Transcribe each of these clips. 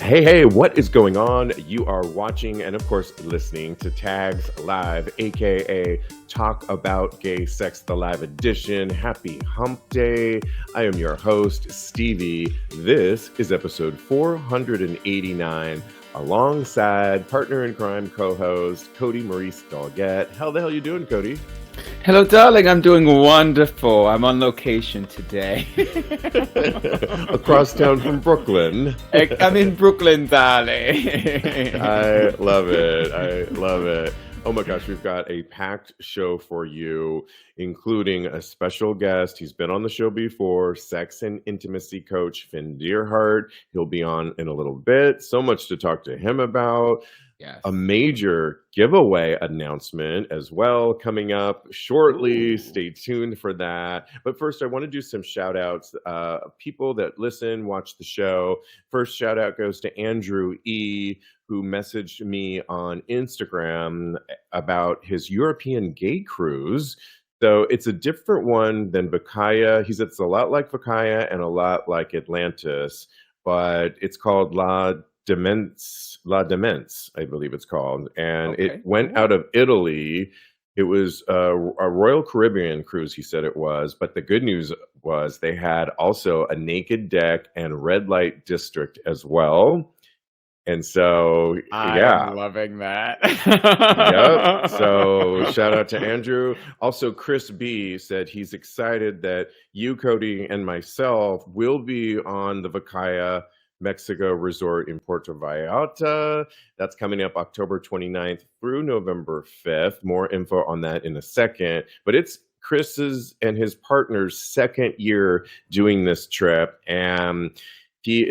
Hey, what is going on? You are watching and, of course, listening to Tags Live, aka Talk About Gay Sex, the live edition. Happy Hump Day. I am your host, Stevie. This is episode 489, alongside partner in crime co-host Kodi Maurice Doggette. How the hell you doing, Kodi? Hello, darling. I'm doing wonderful. I'm on location today. Across town from Brooklyn. I'm in Brooklyn, darling. I love it. Oh my gosh, we've got a packed show for you, including a special guest. He's been on the show before, sex and intimacy coach Finn Deerhart. He'll be on in a little bit. So much to talk to him about. Yes. A major giveaway announcement as well coming up shortly. Ooh. Stay tuned for that. But first, I want to do some shout outs. People that listen, watch the show. First shout out goes to Andrew E., who messaged me on Instagram about his European gay cruise. So it's a different one than Vacaya. He said it's a lot like Vacaya and a lot like Atlantis, but it's called La Demenz, I believe it's called. And Okay. it went out of Italy. It was a Royal Caribbean cruise, he said it was. But the good news was they had also a naked deck and red light district as well. And so, I'm loving that. Yep. So shout out to Andrew. Also, Chris B said he's excited that you, Kodi, and myself will be on the Vacaya Mexico Resort in Puerto Vallarta. That's coming up October 29th through November 5th. More info on that in a second. But it's Chris's and his partner's second year doing this trip. And he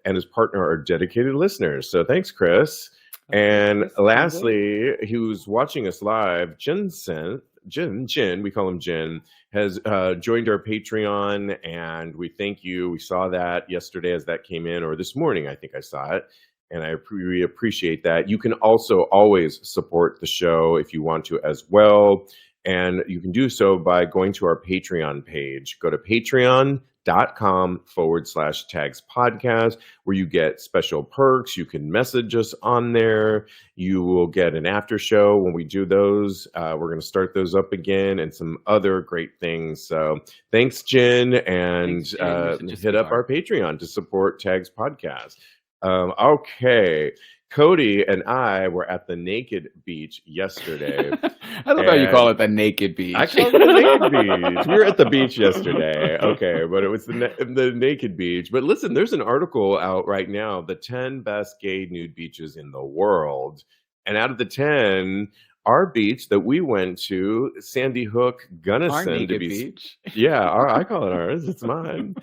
and his partner are dedicated listeners. So thanks, Chris. And lastly, he was watching us live. Jin, we call him Jin, has joined our Patreon, and we thank you. We saw that yesterday as that came in, or this morning, I think I saw it. And we appreciate that. You can also always support the show if you want to as well. And you can do so by going to our Patreon page. Go to patreon.com/TAGSPodcast, where you get special perks. You can message us on there. You will get an after show when we do those. We're going to start those up again and some other great things. So thanks, Jen, and hit up our Patreon to support Tags Podcast. Okay. Cody and I were at the Naked Beach yesterday. I love how you call it the Naked Beach. I call it the Naked Beach. We were at the beach yesterday. Okay, but it was the Naked Beach. But listen, there's an article out right now, the 10 best gay nude beaches in the world. And out of the 10, our beach that we went to, Sandy Hook, Gunnison, to be beach. Yeah, I call it ours. It's mine.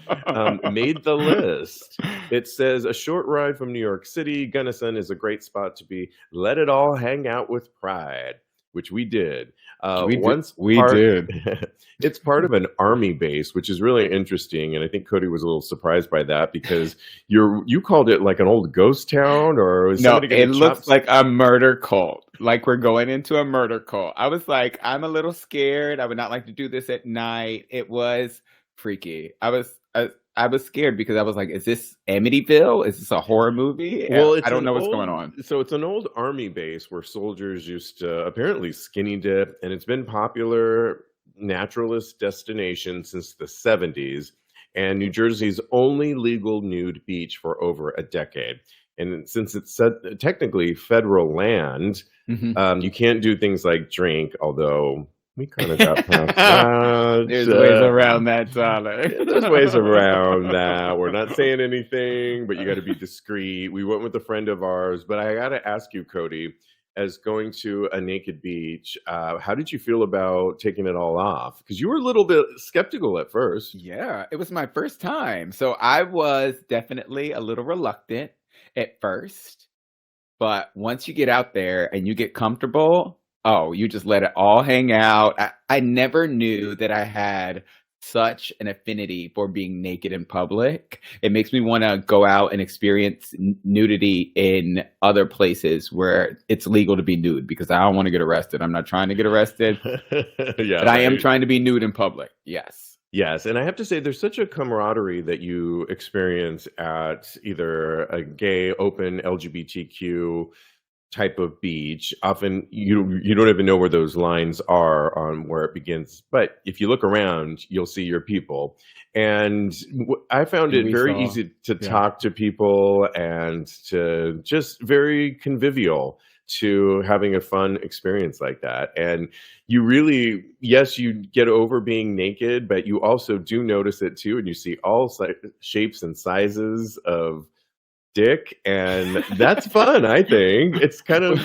Made the list. It says a short ride from New York City, Gunnison is a great spot to be. Let it all hang out with pride, which we did. We did. It's part of an army base, which is really interesting, and I think Kodi was a little surprised by that because you called it like an old ghost town, or was no? It looks like a murder cult. Like we're going into a murder cult. I was like, I'm a little scared. I would not like to do this at night. It was freaky. I was scared because I was like, is this Amityville? Is this a horror movie? Well, I don't know what's going on. So it's an old army base where soldiers used to apparently skinny dip, and it's been popular naturalist destination since the 70s, and New Jersey's only legal nude beach for over a decade. And since it's technically federal land, you can't do things like drink, although we kind of got past that. There's ways around that, darling. There's ways around that. We're not saying anything, but you got to be discreet. We went with a friend of ours, but I got to ask you, Kodi, as going to a naked beach, how did you feel about taking it all off? Because you were a little bit skeptical at first. Yeah, it was my first time. So I was definitely a little reluctant at first. But once you get out there and you get comfortable, you just let it all hang out. I never knew that I had such an affinity for being naked in public. It makes me want to go out and experience nudity in other places where it's legal to be nude, because I don't want to get arrested. I'm not trying to get arrested. Yeah, but I am trying to be nude in public. Yes. Yes, and I have to say there's such a camaraderie that you experience at either a gay, open LGBTQ type of beach. Often you don't even know where those lines are on where it begins. But if you look around, you'll see your people. And I found And it we very saw, easy to yeah. talk to people and to just very convivial to having a fun experience like that. And you really, yes, you get over being naked, but you also do notice it too. And you see all shapes and sizes of dick, and that's fun. I think it's kind of,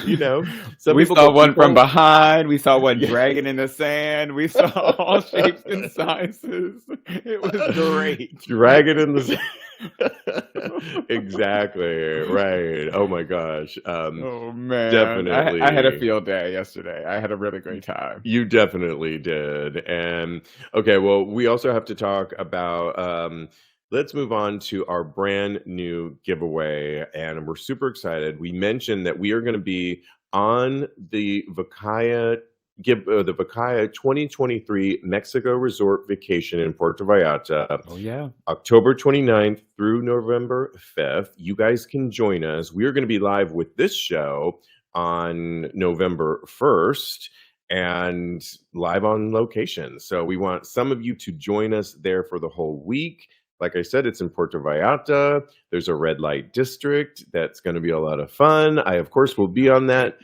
some We people saw go one from people. behind. We saw one Yeah. dragging in the sand. We saw all shapes and sizes. It was great. Drag it in the exactly right. Oh my gosh. Oh man, I had a Definitely. field day yesterday. I had a really great time. You definitely did. And okay, well, we also have to talk about let's move on to our brand new giveaway. And we're super excited. We mentioned that we are going to be on the Vacaya the Vacaya 2023 Mexico Resort Vacation in Puerto Vallarta, Oh yeah. October 29th through November 5th. You guys can join us. We are going to be live with this show on November 1st and live on location. So we want some of you to join us there for the whole week. Like I said, it's in Puerto Vallarta. There's a red light district. That's going to be a lot of fun. I, of course, will be on that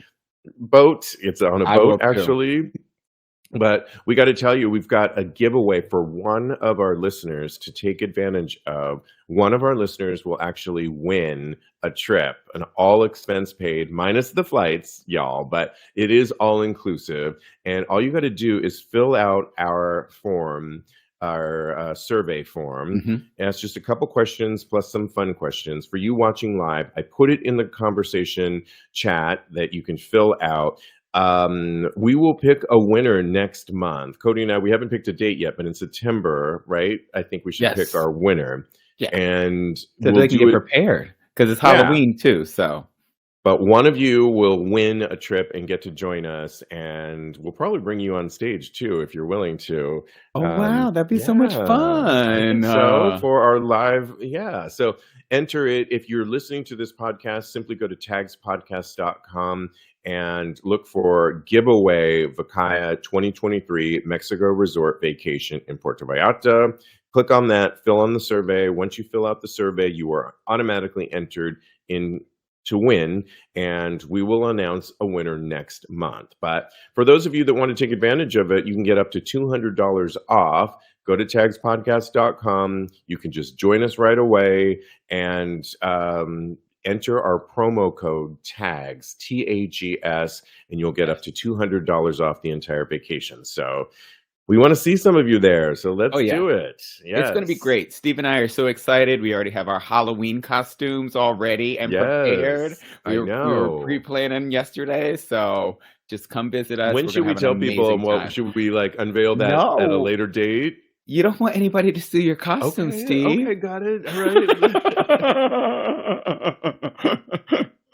boat. It's on a I will boat, too. actually. But we got to tell you, we've got a giveaway for one of our listeners to take advantage of. One of our listeners will actually win a trip, an all expense paid, minus the flights, y'all, but it is all inclusive. And all you got to do is fill out our form, our survey form. Mhm. And it's just a couple questions plus some fun questions for you watching live. I put it in the conversation chat that you can fill out. We will pick a winner next month. Kodi and I, we haven't picked a date yet, but in September, right? I think we should pick Yes. our winner. Yeah. And So we'll they can do get it. prepared because it's Yeah. Halloween too. So But one of you will win a trip and get to join us, and we'll probably bring you on stage too if you're willing to. oh wow, that'd be so much Yeah, I fun. think so for our live. Yeah, so enter it. If you're listening to this podcast, simply go to TAGSPodcast.com and look for giveaway Vacaya 2023 Mexico Resort Vacation in Puerto Vallarta. Click on that, fill on the survey. Once you fill out the survey, you are automatically entered in to win, and we will announce a winner next month. But for those of you that want to take advantage of it, you can get up to $200 off. Go to tagspodcast.com. You can just join us right away and enter our promo code TAGS, TAGS, and you'll get up to $200 off the entire vacation. So we want to see some of you there. So let's do it. It's going to be great. Steve and I are so excited. We already have our Halloween costumes already and prepared. We were pre-planning yesterday. So just come visit us. When should we tell people, and what should we unveil that at a later date? You don't want anybody to see your costume, Steve. Okay, got it.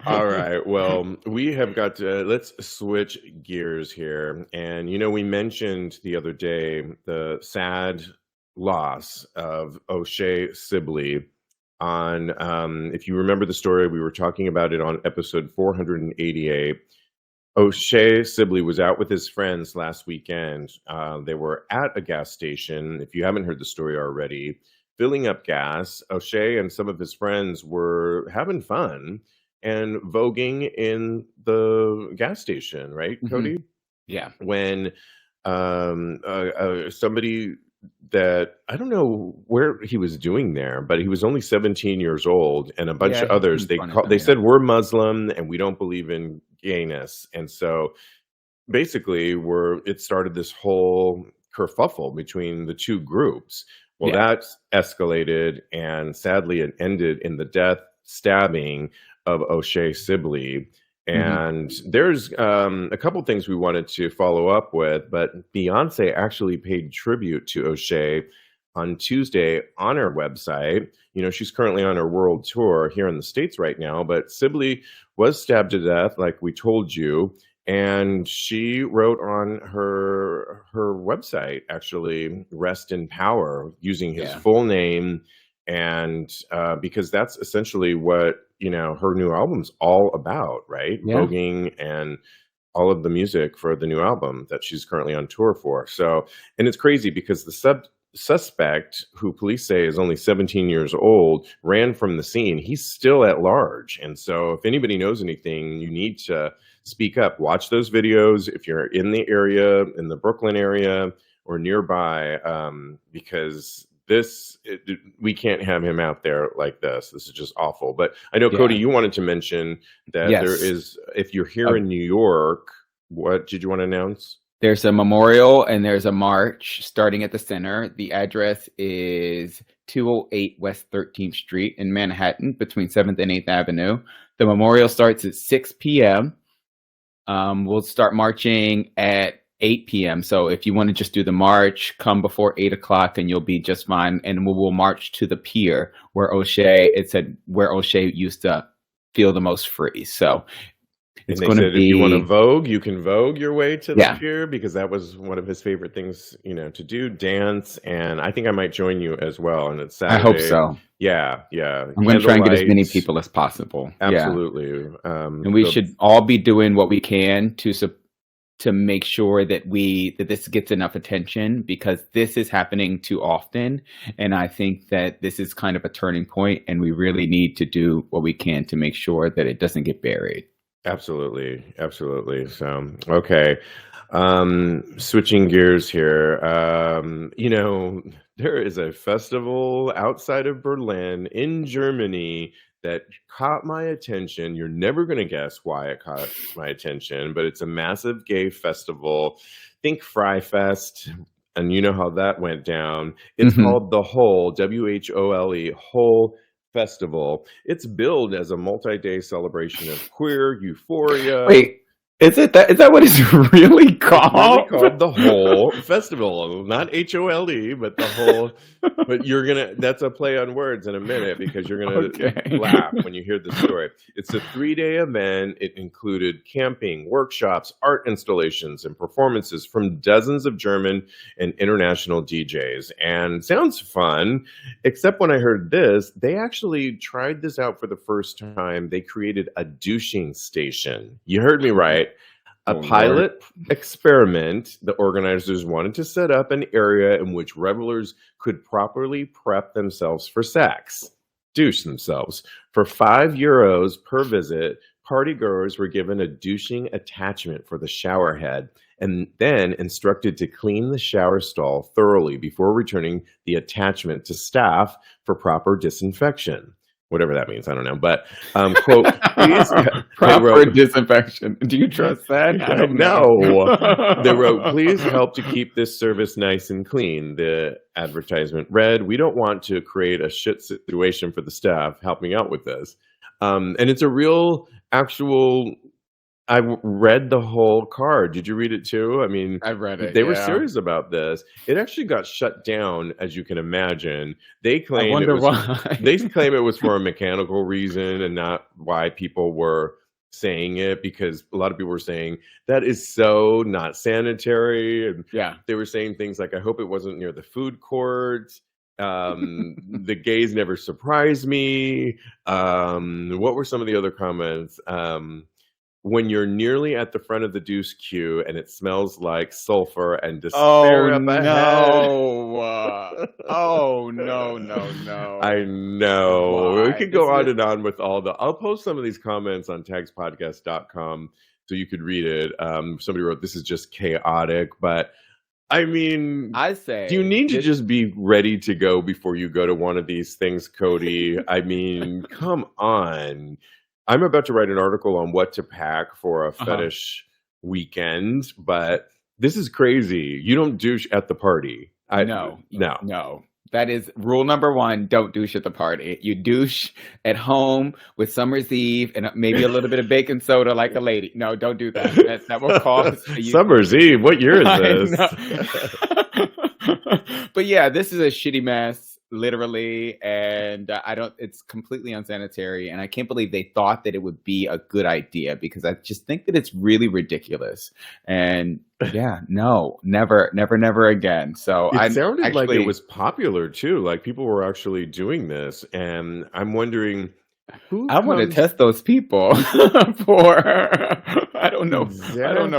All right. Well, we have got to, let's switch gears here. And, we mentioned the other day the sad loss of O'Shea Sibley on, if you remember the story, we were talking about it on episode 488. O'Shea Sibley was out with his friends last weekend. They were at a gas station. If you haven't heard the story already, filling up gas. O'Shea and some of his friends were having fun and voguing in the gas station, right, Kodi? Yeah. When somebody that, I don't know where he was doing there, but he was only 17 years old, and a bunch of others, they said, we're Muslim and we don't believe in gayness. And so basically it started this whole kerfuffle between the two groups. Well, that escalated, and sadly it ended in the stabbing of O'Shea Sibley. And there's a couple things we wanted to follow up with, but Beyonce actually paid tribute to O'Shea on Tuesday on her website. She's currently on her world tour here in the States right now, but Sibley was stabbed to death, like we told you. And she wrote on her website, actually, Rest in Power, using his Yeah. full name. And because that's essentially what, her new album's all about, right? Yeah. Voguing and all of the music for the new album that she's currently on tour for. So, and it's crazy because the suspect, who police say is only 17 years old, ran from the scene. He's still at large. And so if anybody knows anything, you need to speak up. Watch those videos if you're in the area, in the Brooklyn area or nearby, because we can't have him out there like this. This is just awful. But I know, Kodi, you wanted to mention that there is, if you're here in New York, what did you want to announce? There's a memorial and there's a march starting at the center. The address is 208 West 13th Street in Manhattan between 7th and 8th Avenue. The memorial starts at 6 p.m. We'll start marching at 8 p.m. So if you want to just do the march, come before 8 o'clock and you'll be just fine. And we will march to the pier where O'Shea used to feel the most free. So it's going to be, if you want to vogue, you can vogue your way to the pier, because that was one of his favorite things, to do, dance. And I think I might join you as well. And it's Saturday. I hope so. Yeah. I'm going to try and get as many people as possible. Absolutely. And we should all be doing what we can to make sure that this gets enough attention, because this is happening too often. And I think that this is kind of a turning point, and we really need to do what we can to make sure that it doesn't get buried. Absolutely. So, okay. Switching gears here. There is a festival outside of Berlin in Germany that caught my attention. You're never going to guess why it caught my attention, but it's a massive gay festival. Think Fry Fest, and you know how that went down. It's called the Whole, WHOLE, Whole Festival. It's billed as a multi-day celebration of queer euphoria. Wait, is that what it's really called? It's really called the Whole Festival, not HOLE, but the Whole. But that's a play on words in a minute, because you're gonna laugh when you hear the story. It's a 3-day event. It included camping, workshops, art installations, and performances from dozens of German and international DJs. And sounds fun, except when I heard this, they actually tried this out for the first time. They created a douching station. You heard me right. A pilot experiment. The organizers wanted to set up an area in which revelers could properly prep themselves for sex, douche themselves. For €5 per visit, partygoers were given a douching attachment for the shower head, and then instructed to clean the shower stall thoroughly before returning the attachment to staff for proper disinfection. Whatever that means, I don't know. But, quote, please. Proper disinfection. Do you trust that? I don't know. They wrote, please help to keep this service nice and clean. The advertisement read, we don't want to create a shit situation for the staff helping out with this. And it's a real, actual, I read the whole card. Did you read it too? I mean, I read it. They were serious about this. It actually got shut down, as you can imagine. They claim why. They claim it was for a mechanical reason and not why people were saying it, because a lot of people were saying that is so not sanitary. And they were saying things like, I hope it wasn't near the food court. The gays never surprised me. What were some of the other comments? When you're nearly at the front of the deuce queue and it smells like sulfur and despair up ahead. Oh, no. I know. Why? We could go on and on with I'll post some of these comments on TAGSPodcast.com so you could read it. Somebody wrote, this is just chaotic, but I mean, I say, do you need to just be ready to go before you go to one of these things, Kodi? I mean, come on. I'm about to write an article on what to pack for a fetish weekend, but this is crazy. You don't douche at the party. No. That is rule number 1. Don't douche at the party. You douche at home with Summer's Eve and maybe a little bit of baking soda like a lady. No, don't do that. That will cause Summer's Eve. What year is this? But yeah, this is a shitty mess. literally, and I don't. It's completely unsanitary, and I can't believe they thought that it would be a good idea because I just think that it's really ridiculous. And yeah, no, never, never, never again. So It I'm sounded like it actually was popular too. Like people were actually doing this, and I'm wondering who I want to comes test those people for I don't know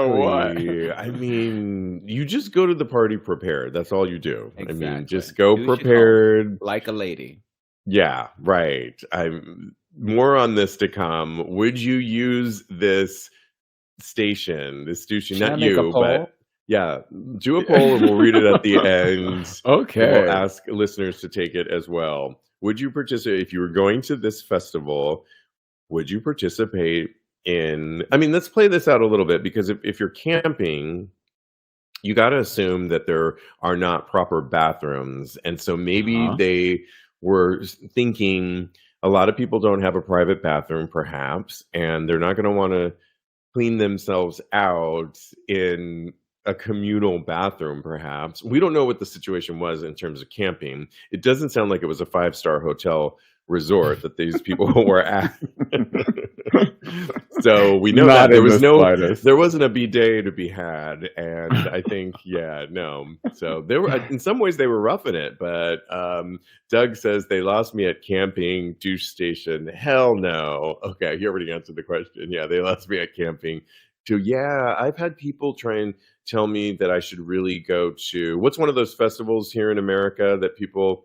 what. exactly. I mean, you just go to the party prepared. That's all you do. I mean, Exactly. just go Douche at home prepared. like a lady. Yeah, right. I'm more on this to come. Would you use this station, this douching? Should I Not make a you, but poll? yeah, do a poll and we'll read it at the end, and we'll Okay. ask listeners to take it as well. Would you participate if you were going to this festival? Would you participate in? I mean, let's play this out a little bit because if you're camping, you got to assume that there are not proper bathrooms. And so maybe Uh-huh. they were thinking a lot of people don't have a private bathroom, perhaps, and they're not going to want to clean themselves out in a communal bathroom, perhaps. We don't know what the situation was in terms of camping. It doesn't sound like it was a five-star hotel resort that these people were at. So we know that Not in the slightest. there wasn't a bidet to be had, and I think no. So they were in some ways they were roughing it, but Doug says they lost me at camping douche station. Hell no. Okay, you already answered the question. Yeah, they lost me at camping. Yeah, I've had people try and tell me that I should really go to what's one of those festivals here in America that people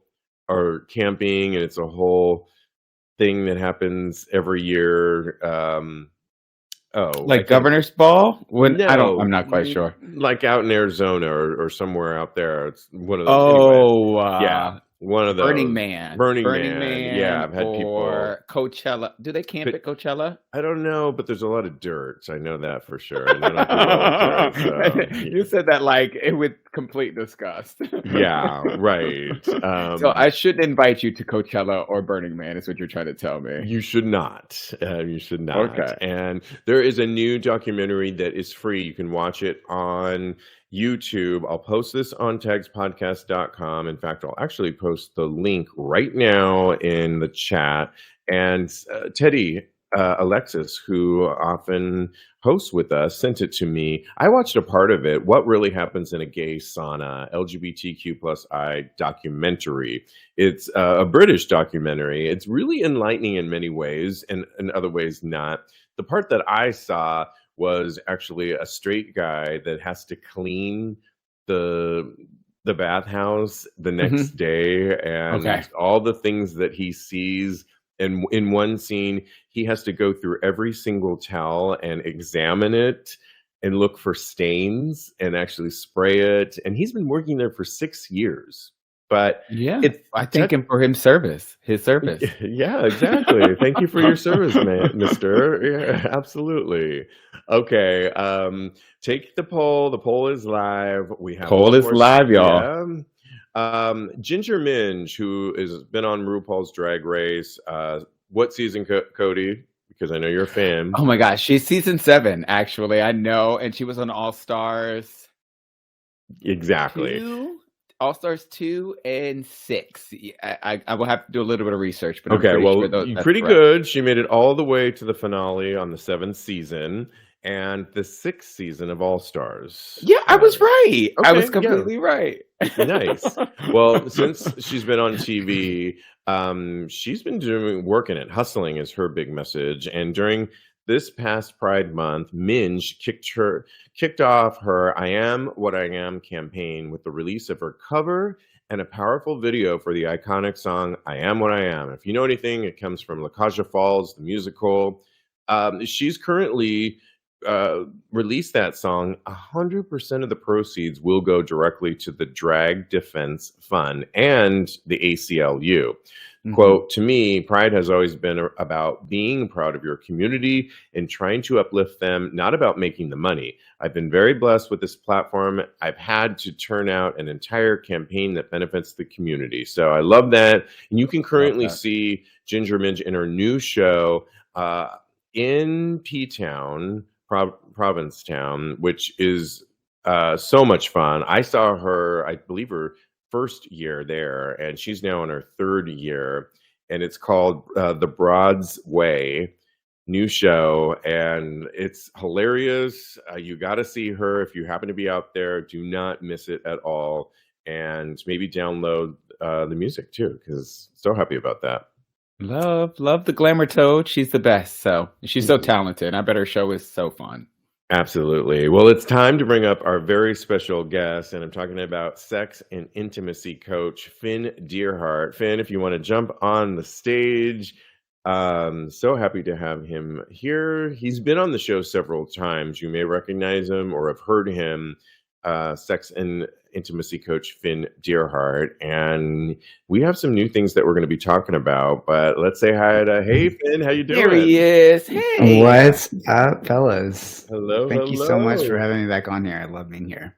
are camping and it's a whole thing that happens every year. Oh, I Like can't. Governor's Ball? I'm No, not quite sure. like out in Arizona or somewhere out there. It's one of those. Anyways, Oh, yeah, one of Burning those. Man. Burning Burning Man. Yeah, Man I've had people. or Coachella. Do they camp But at Coachella? I don't know, but there's a lot of dirt. I know that for sure, and they're not gonna go up there. So You said that like with complete disgust. yeah, right. So I shouldn't invite you to Coachella or Burning Man, is what you're trying to tell me. You should not. You should not. Okay. And there is a new documentary that is free. You can watch it on YouTube. I'll post this on TAGSPodcast.com. In fact, I'll actually post the link right now in the chat. And Teddy Alexis, who often hosts with us, sent it to me. I watched a part of it. What really happens in a gay sauna? LGBTQ+I documentary. It's a British documentary. It's really enlightening in many ways, and in other ways not. The part that I saw was actually a straight guy that has to clean the bathhouse the next day, and Okay. all the things that he sees. And in one scene, he has to go through every single towel and examine it and look for stains and actually spray it. And he's been working there for 6 years. But Yeah, it's I thank him for his service. yeah, exactly. Thank you for your service, mister. Yeah, absolutely. Okay. Take the poll. The poll is live. We have Poll one is more. live, y'all. Yeah. Ginger Minge, who has been on RuPaul's Drag Race. What season, Kodi? Because I know you're a fan. Oh my gosh, she's season 7, actually. I know, and she was on All Stars. Exactly. All Stars 2 and 6. I will have to do a little bit of research, but okay, I'm well, sure pretty good. She made it all the way to the finale on the 7th season and the 6th season of All Stars. Yeah, I was right. Okay, I was completely right. Nice. Well, since she's been on TV, she's been working it. Hustling is her big message. And during this past Pride Month, Minge kicked off her I Am What I Am campaign with the release of her cover and a powerful video for the iconic song I Am What I Am. If you know anything, it comes from La Caja Falls, the musical. She's currently released that song. 100% of the proceeds will go directly to the Drag Defense Fund and the ACLU. Quote, to me, Pride has always been about being proud of your community and trying to uplift them, not about making the money. I've been very blessed with this platform. I've had to turn out an entire campaign that benefits the community. So I love that. And you can currently see Ginger Minge in her new show in P-Town, Provincetown, which is so much fun. I saw her, I believe her first year there, and she's now in her third year, and it's called The Broad's Way. New show, and it's hilarious. You got to see her if you happen to be out there. Do not miss it at all, and maybe download the music too, because so happy about that. Love the glamour toad. She's the best. So she's so talented. I bet her show is so fun. Absolutely. Well, it's time to bring up our very special guest, and I'm talking about sex and intimacy coach Finn Deerhart. Finn, if you want to jump on the stage. So happy to have him here. He's been on the show several times. You may recognize him or have heard him. Sex and intimacy coach Finn Deerhart, and we have some new things that we're going to be talking about. But let's say hi to Hey Finn, how you doing? Here he is. Hey, what's up, fellas? Hello. Thank you so much for having me back on here. I love being here.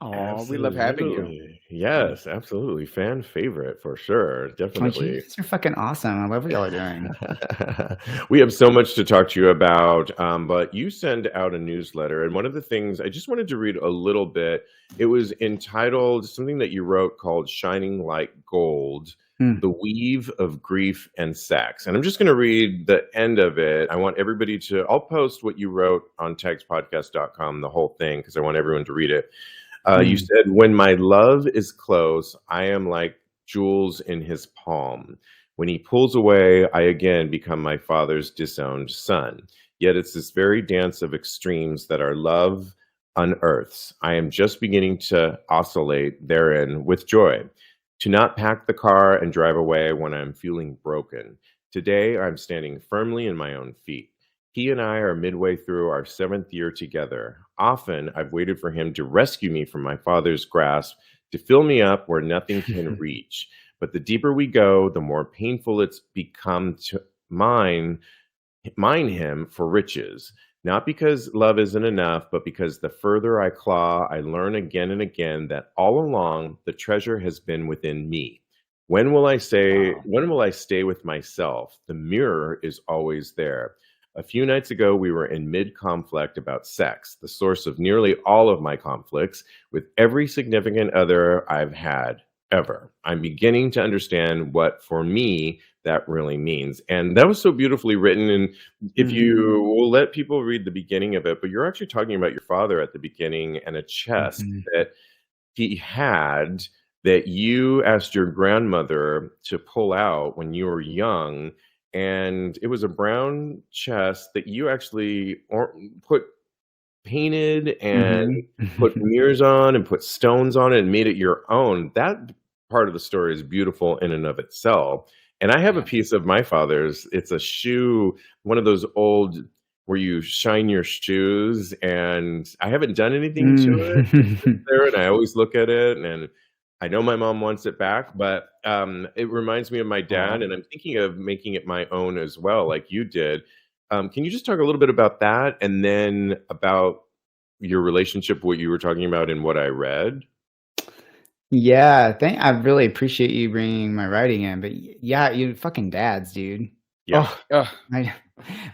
Oh, we love having you. Yes, absolutely. Fan favorite for sure. Definitely. You guys are fucking awesome. I love what y'all are doing. We have so much to talk to you about, but you send out a newsletter, and one of the things I just wanted to read a little bit, it was entitled something that you wrote called Shining Like Gold, The Weave of Grief and Sex. And I'm just going to read the end of it. I want everybody to, I'll post what you wrote on TAGSPodcast.com, the whole thing, because I want everyone to read it. You said, when my love is close, I am like jewels in his palm. When he pulls away, I again become my father's disowned son. Yet it's this very dance of extremes that our love unearths. I am just beginning to oscillate therein with joy. To not pack the car and drive away when I'm feeling broken. Today, I'm standing firmly in my own feet. He and I are midway through our 7th year together. Often, I've waited for him to rescue me from my father's grasp, to fill me up where nothing can reach. But the deeper we go, the more painful it's become to mine him for riches. Not because love isn't enough, but because the further I claw, I learn again and again that all along the treasure has been within me. When will I stay with myself? The mirror is always there. A few nights ago, we were in mid-conflict about sex, the source of nearly all of my conflicts with every significant other I've had ever. I'm beginning to understand what, for me, that really means. And that was so beautifully written. And if you will let people read the beginning of it, but you're actually talking about your father at the beginning and a chest that he had that you asked your grandmother to pull out when you were young. And it was a brown chest that you actually painted and put mirrors on and put stones on it and made it your own. That part of the story is beautiful in and of itself. And I have a piece of my father's. It's a shoe, one of those old where you shine your shoes, and I haven't done anything to it. It's there, and I always look at it, and I know my mom wants it back, but it reminds me of my dad, and I'm thinking of making it my own as well, like you did. Can you just talk a little bit about that, and then about your relationship, what you were talking about in what I read? Yeah, I really appreciate you bringing my writing in, but yeah, you fucking dads, dude. Yeah. My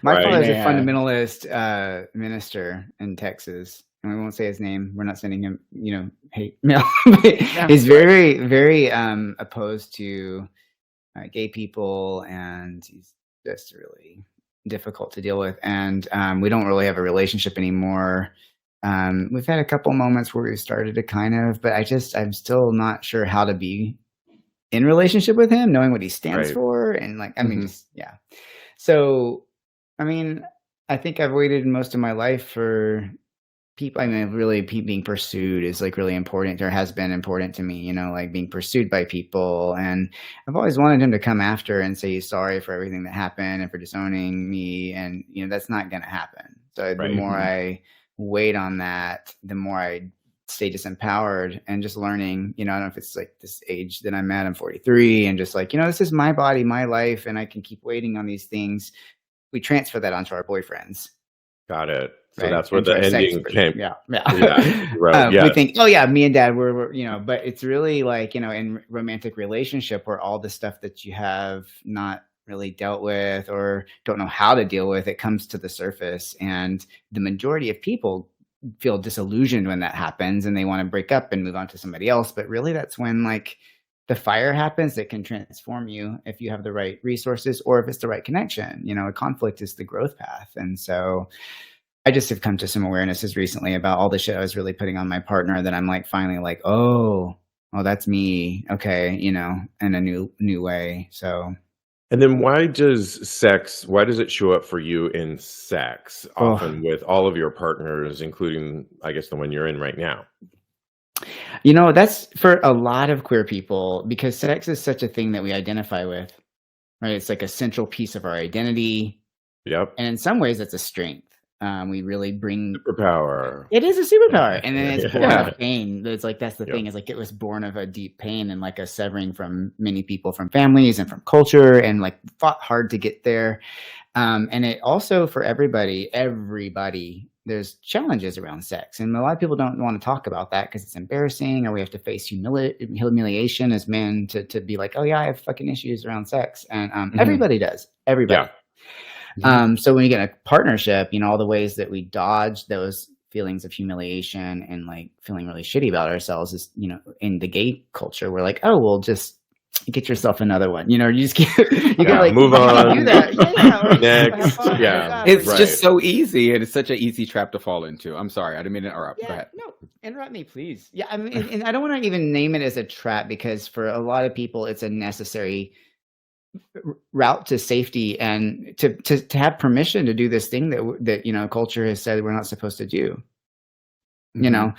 father's a fundamentalist minister in Texas. And we won't say his name. We're not sending him, hate mail. He's very, very opposed to gay people, and he's just really difficult to deal with. And we don't really have a relationship anymore. We've had a couple moments where we've started to kind of, but I'm still not sure how to be in relationship with him, knowing what he stands for. And So, I think I've waited most of my life for people. Really being pursued is like really important, or has been important to me, like being pursued by people. And I've always wanted him to come after and say he's sorry for everything that happened and for disowning me. And, that's not going to happen. So the more I wait on that, the more I stay disempowered and just learning, I don't know if it's like this age that I'm at, I'm 43, and just like, this is my body, my life, and I can keep waiting on these things. We transfer that onto our boyfriends. Got it. So that's where the ending came. Yeah. Right. We think, me and dad were, but it's really like, in romantic relationship where all the stuff that you have not really dealt with or don't know how to deal with, it comes to the surface. And the majority of people feel disillusioned when that happens and they want to break up and move on to somebody else. But really that's when like the fire happens that can transform you if you have the right resources or if it's the right connection. You know, a conflict is the growth path. And so I just have come to some awarenesses recently about all the shit I was really putting on my partner that I'm like finally like, oh, that's me. Okay, you know, in a new way. So And then why does it show up for you in sex often with all of your partners, including, I guess, the one you're in right now? You know, that's for a lot of queer people because sex is such a thing that we identify with, right? It's like a central piece of our identity. Yep. And in some ways, it's a strength. We really bring superpower. It is a superpower. And then it's born Yeah. of pain. It's like, that's the thing, is like it was born of a deep pain and like a severing from many people, from families and from culture, and like fought hard to get there. And it also, for everybody, there's challenges around sex. And a lot of people don't want to talk about that because it's embarrassing, or we have to face humiliation as men to be like, oh yeah, I have fucking issues around sex. And everybody does. Everybody. Yeah. So when you get in a partnership, you know, all the ways that we dodge those feelings of humiliation and like feeling really shitty about ourselves is, you know, in the gay culture, we're like, oh, well, just get yourself another one. You know, you just get, you can like move on. do that. Like, Next. have fun. Yeah. It's Right. just so easy, and it's such an easy trap to fall into. I'm sorry, I didn't mean to interrupt. Go ahead. No, interrupt me, please. Yeah, I mean, and I don't want to even name it as a trap because for a lot of people, it's a necessary route to safety and to have permission to do this thing that you know culture has said we're not supposed to do. You know,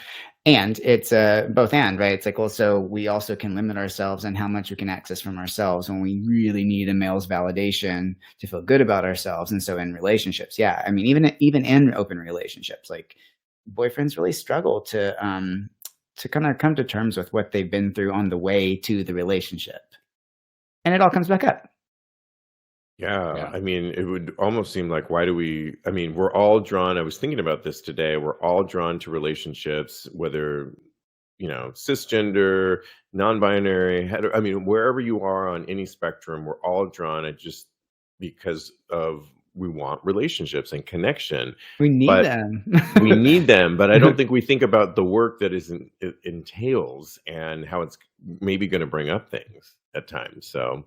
and it's both and, right? It's like, well, so we also can limit ourselves and how much we can access from ourselves when we really need a male's validation to feel good about ourselves. And so in relationships, yeah, I mean, even in open relationships, like boyfriends really struggle to kind of come to terms with what they've been through on the way to the relationship, and it all comes back up. Yeah. I mean, it would almost seem like, we're all drawn. I was thinking about this today. We're all drawn to relationships, whether, you know, cisgender, non-binary, I mean, wherever you are on any spectrum, we're all drawn just because of we want relationships and connection. We need But them. we need them, but I don't think we think about the work that it entails and how it's maybe going to bring up things at times. So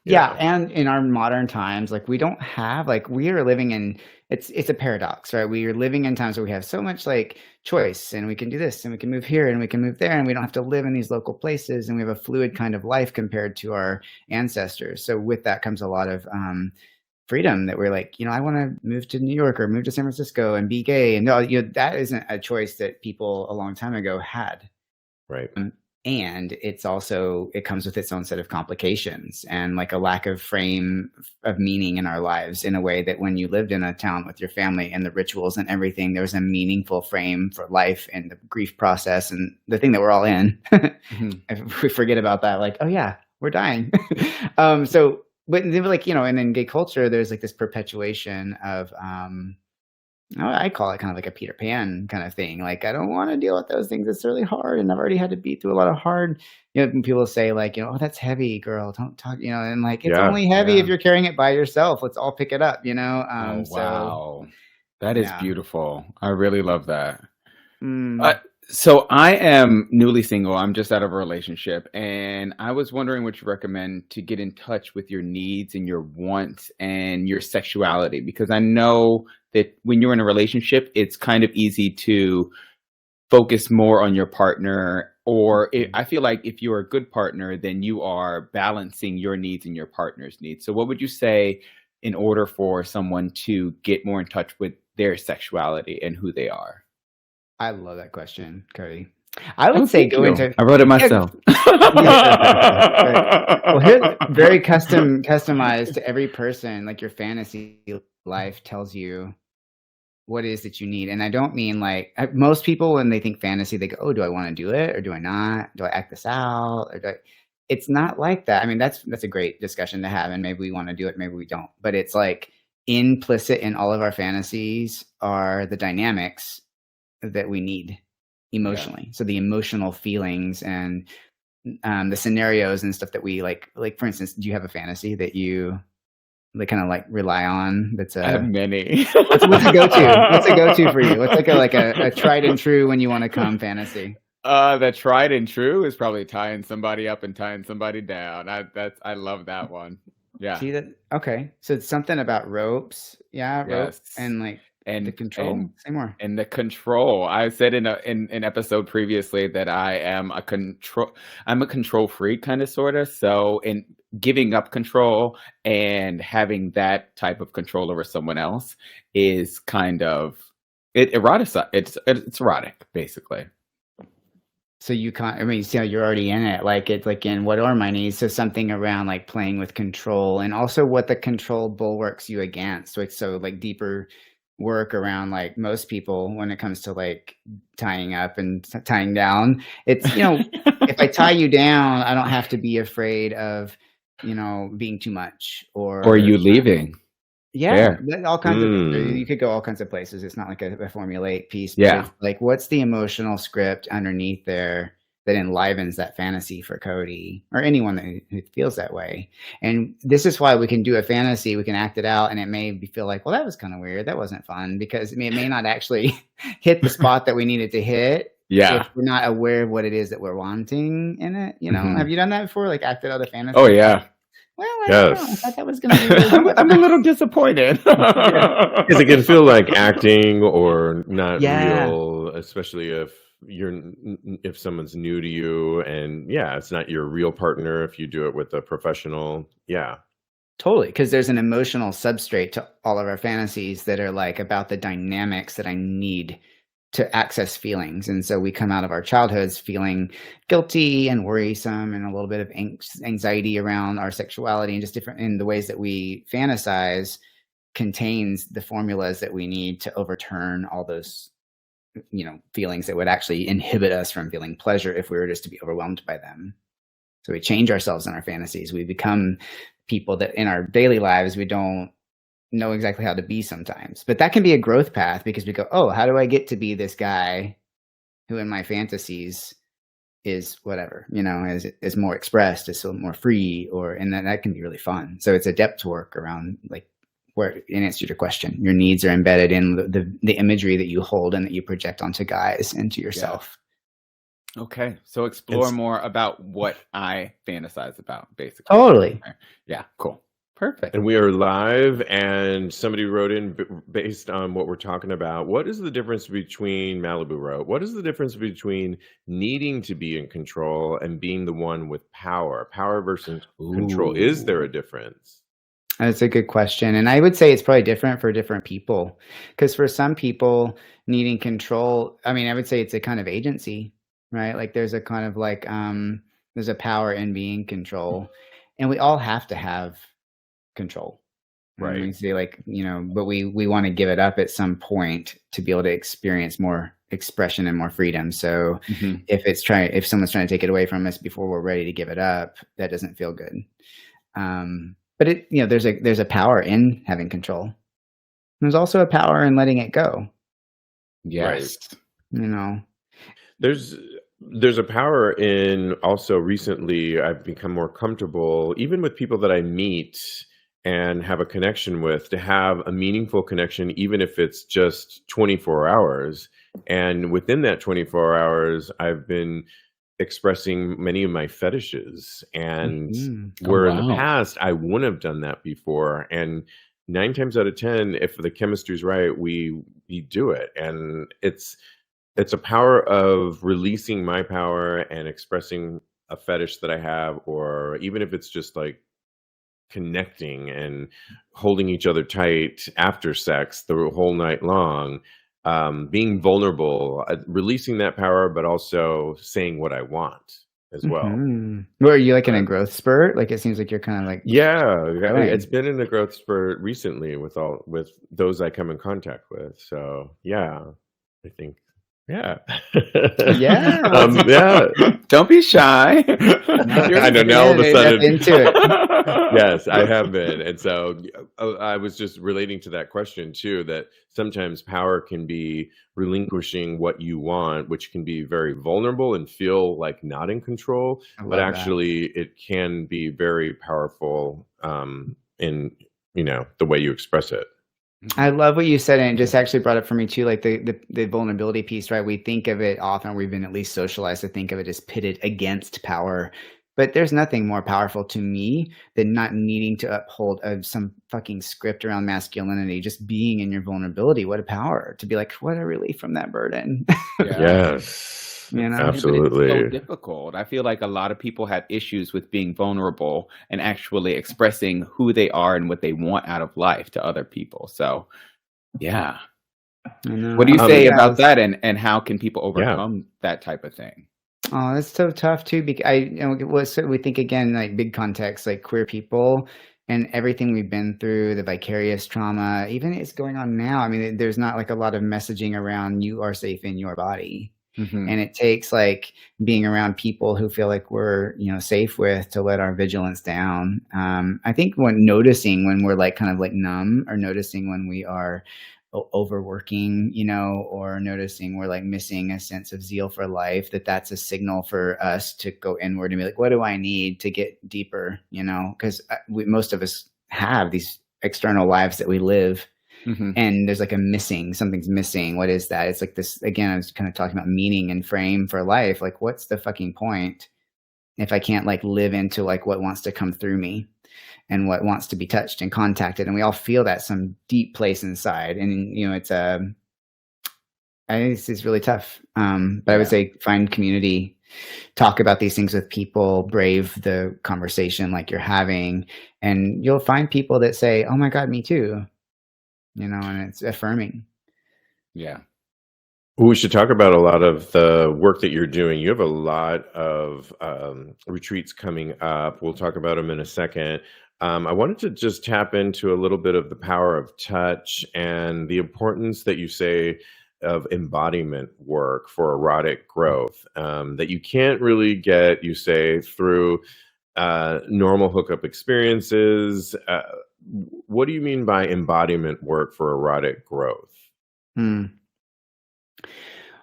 Yeah, and in our modern times, like we don't have, like we are living in, it's a paradox, right? We are living in times where we have so much like choice, and we can do this and we can move here and we can move there, and we don't have to live in these local places, and we have a fluid kind of life compared to our ancestors. So with that comes a lot of freedom that we're like, you know, I want to move to New York or move to San Francisco and be gay. And no, you know, that isn't a choice that people a long time ago had. right. And it's also, it comes with its own set of complications and like a lack of frame of meaning in our lives, in a way that when you lived in a town with your family and the rituals and everything, there was a meaningful frame for life and the grief process and the thing that we're all in. If we forget about that, like, oh yeah, we're dying. But then like, you know, and in gay culture, there's like this perpetuation of, I call it kind of like a Peter Pan kind of thing. Like, I don't want to deal with those things. It's really hard. And I've already had to beat through a lot of hard, you know, people say like, you know, oh, that's heavy, girl. Don't talk, you know, and like, it's only heavy if you're carrying it by yourself. Let's all pick it up, you know? Wow. That is beautiful. I really love that. Mm. So I am newly single. I'm just out of a relationship, and I was wondering what you recommend to get in touch with your needs and your wants and your sexuality, because I know that when you're in a relationship, it's kind of easy to focus more on your partner, or I feel like if you're a good partner, then you are balancing your needs and your partner's needs. So what would you say in order for someone to get more in touch with their sexuality and who they are? I love that question, Kodi. I would say go into. I wrote it myself. Well, here's very customized to every person. Like your fantasy life tells you what it is that you need, and I don't mean like most people when they think fantasy, they go, "Oh, do I want to do it or do I not? Do I act this out or do I?" It's not like that. I mean, that's a great discussion to have, and maybe we want to do it, maybe we don't. But it's like implicit in all of our fantasies are the dynamics that we need emotionally. So the emotional feelings and the scenarios and stuff that we like for instance, do you have a fantasy that you they kind of like rely on? That's I have a many. what's a go-to? What's a go-to for you? What's like a tried and true when you want to come fantasy? The tried and true is probably tying somebody up and tying somebody down. I love that one. Yeah. See that? Okay, so it's something about ropes, yeah, rope Yes. and like the And control. Say more. and the control. I said in an episode previously that I'm a control freak, kind of, sort of. So in giving up control and having that type of control over someone else is kind of it's erotic, basically. So you can't. I mean, see how you're already in it. Like it's like in What Are My Needs? So something around like playing with control, and also what the control bulwarks you against. So like deeper work around like most people when it comes to like tying up and tying down. It's if I tie you down, I don't have to be afraid of being too much Or you leaving. Yeah, There. all kinds of Mm. you could go all kinds of places. It's not like a formulaic piece. But Yeah. it's like, what's the emotional script underneath there that enlivens that fantasy for Kodi or anyone who feels that way? And this is why we can do a fantasy. We can act it out, and it may feel like, well, that was kind of weird. That wasn't fun because it may not actually hit the spot that we needed to hit. Yeah. If we're not aware of what it is that we're wanting in it. Mhm. Have you done that before? Like acted out a fantasy? Oh yeah. Well, I don't know. I Yes. thought that was going to be really I'm a little disappointed. Because it can feel like acting or not Yeah. real, especially if if someone's new to you, and yeah, it's not your real partner if you do it with a professional. Yeah. Totally, because there's an emotional substrate to all of our fantasies that are like about the dynamics that I need to access feelings. And so we come out of our childhoods feeling guilty and worrisome and a little bit of anxiety around our sexuality, and just different in the ways that we fantasize contains the formulas that we need to overturn all those feelings that would actually inhibit us from feeling pleasure if we were just to be overwhelmed by them. So we change ourselves in our fantasies. We become people that in our daily lives we don't know exactly how to be sometimes. But that can be a growth path because we go, oh, how do I get to be this guy who in my fantasies is whatever, is more expressed, is a little more free, and then that can be really fun. So it's a depth work around like where, in answer to your question, your needs are embedded in the imagery that you hold and that you project onto guys and to yourself. Okay, so explore more about what I fantasize about, basically. Totally. Yeah, cool. Perfect. And we are live, and somebody wrote in based on what we're talking about. What is the difference between Malibu wrote? What is the difference between needing to be in control and being the one with power? Power versus control. Is there a difference? That's a good question. And I would say it's probably different for different people. Because for some people, needing control, I mean, I would say it's a kind of agency, right? Like there's a kind of like, there's a power in being control. And we all have to have control. Right. We say like, but we want to give it up at some point to be able to experience more expression and more freedom. So if someone's trying to take it away from us before we're ready to give it up, that doesn't feel good. But there's a power in having control. There's also a power in letting it go. Yes. There's a power in also recently I've become more comfortable, even with people that I meet and have a connection with, to have a meaningful connection, even if it's just 24 hours. And within that 24 hours, I've been expressing many of my fetishes, and where in the past I wouldn't have done that before. And 9 times out of 10, if the chemistry's right, we do it. And it's a power of releasing my power and expressing a fetish that I have, or even if it's just like connecting and holding each other tight after sex the whole night long, being vulnerable, releasing that power, but also saying what I want as well. Well, are you like in a growth spurt? Like it seems like you're kind of like it's been in a growth spurt recently with those I come in contact with. So yeah, I think. Yeah. Yeah. Don't be shy. I know now all of a sudden. Into it. Yes, I have been. And so I was just relating to that question too, that sometimes power can be relinquishing what you want, which can be very vulnerable and feel like not in control, but actually it can be very powerful in the way you express it. I love what you said, and it just actually brought up for me too, like the vulnerability piece, right? We think of it often, we've been at least socialized to think of it as pitted against power. But there's nothing more powerful to me than not needing to uphold some fucking script around masculinity, just being in your vulnerability. What a power to be like, what a relief from that burden. Yes, You know? But it's so absolutely. difficult. I feel like a lot of people have issues with being vulnerable and actually expressing who they are and what they want out of life to other people. So, yeah. I know. What do you I say think about that, and how can people Yeah. overcome that type of thing? Oh, that's so tough too. Because we think again, like big context, like queer people and everything we've been through, the vicarious trauma, even it's going on now. I mean, there's not like a lot of messaging around you are safe in your body. Mhm. And it takes like being around people who feel like we're, safe with to let our vigilance down. I think noticing when we're like kind of like numb, or noticing when we are overworking, or noticing we're like missing a sense of zeal for life, that's a signal for us to go inward and be like, what do I need to get deeper? Because most of us have these external lives that we live. Mhm. And there's like something's missing. What is that? It's like this, again, I was kind of talking about meaning and frame for life. Like, what's the fucking point if I can't like live into like what wants to come through me and what wants to be touched and contacted? And we all feel that some deep place inside. And, it's really tough. But I would say find community, talk about these things with people, brave the conversation like you're having, and you'll find people that say, oh my God, me too. And it's affirming. Yeah. We should talk about a lot of the work that you're doing. You have a lot of retreats coming up. We'll talk about them in a second. I wanted to just tap into a little bit of the power of touch and the importance that you say of embodiment work for erotic growth, that you can't really get, you say, through normal hookup experiences. What do you mean by embodiment work for erotic growth?